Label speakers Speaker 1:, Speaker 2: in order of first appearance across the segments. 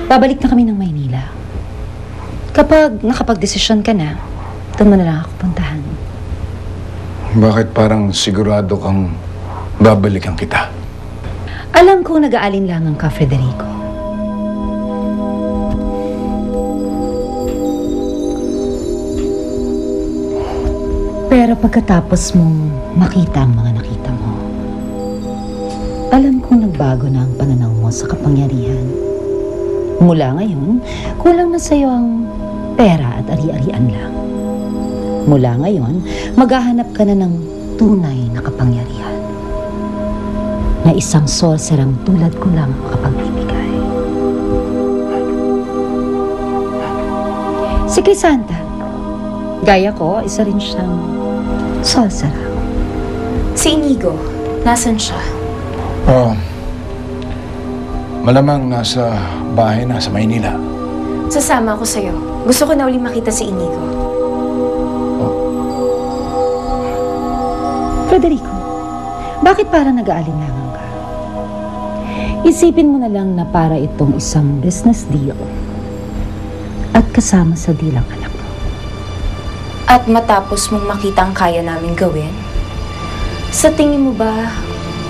Speaker 1: Babalik na kami ng Maynila. Kapag nakapag-desisyon ka na, doon mo na lang ako puntahan.
Speaker 2: Bakit parang sigurado kang babalikan kita?
Speaker 1: Alam kong nag-aalinlangan ka, Federico. Pero pagkatapos mong makita ang mga nakita mo, alam kong nagbago na ang pananaw mo sa kapangyarihan. Mula ngayon, kulang na sa'yo ang pera at ari-arian lang. Mula ngayon, maghahanap ka na ng tunay na kapangyarihan na isang sorcerang tulad ko lang makapagbibigay. Si Crisanta, gaya ko, isa rin siyang sorcerer.
Speaker 3: Si Inigo, nasan siya?
Speaker 2: Malamang nasa bahay na sa Maynila.
Speaker 3: Sasama ako sa'yo. Gusto ko na ulit makita si Inigo.
Speaker 1: Federico, bakit parang nag-aalinlangan ka? Isipin mo na lang na para itong isang business deal at kasama sa dilang anak mo.
Speaker 3: At matapos mong makita ang kaya namin gawin, sa tingin mo ba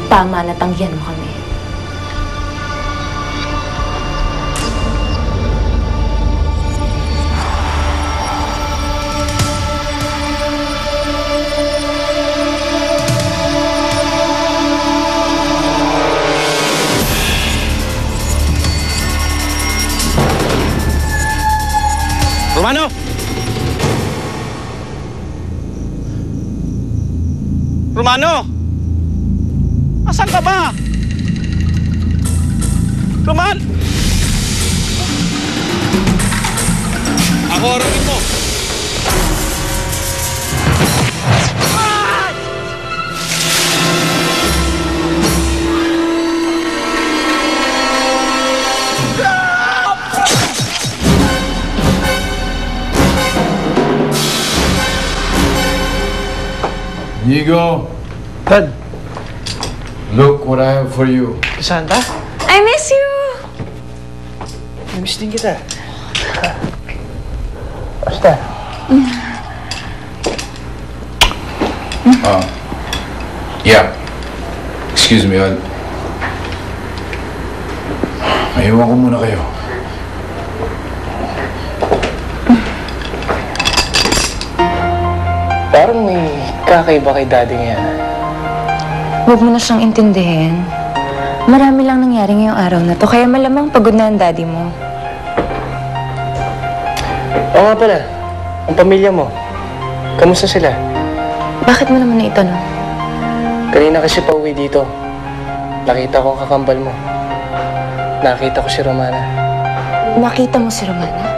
Speaker 3: tama na tanggihan mo kami?
Speaker 4: Romano! Romano! Asan ka ba? Roman! Ako harapin mo!
Speaker 2: Inigo,
Speaker 4: Dad!
Speaker 2: look what I have for you.
Speaker 4: Santa?
Speaker 3: I miss you!
Speaker 4: Namiss din kita. Basta.
Speaker 2: Yeah. Excuse me, Maiwan ko muna kayo.
Speaker 5: Parang may kakaiba kay Daddy ngayon.
Speaker 3: Huwag mo na siyang intindihin. Marami lang nangyari ngayong araw na to, kaya malamang pagod na ang daddy mo.
Speaker 5: Oo nga pala, ang pamilya mo. Kamusta sila?
Speaker 3: Bakit mo naman naitanong?
Speaker 5: Kanina kasi pauwi dito. Nakita ko ang kakambal mo. Nakita ko si Romana.
Speaker 3: Nakita mo si Romana?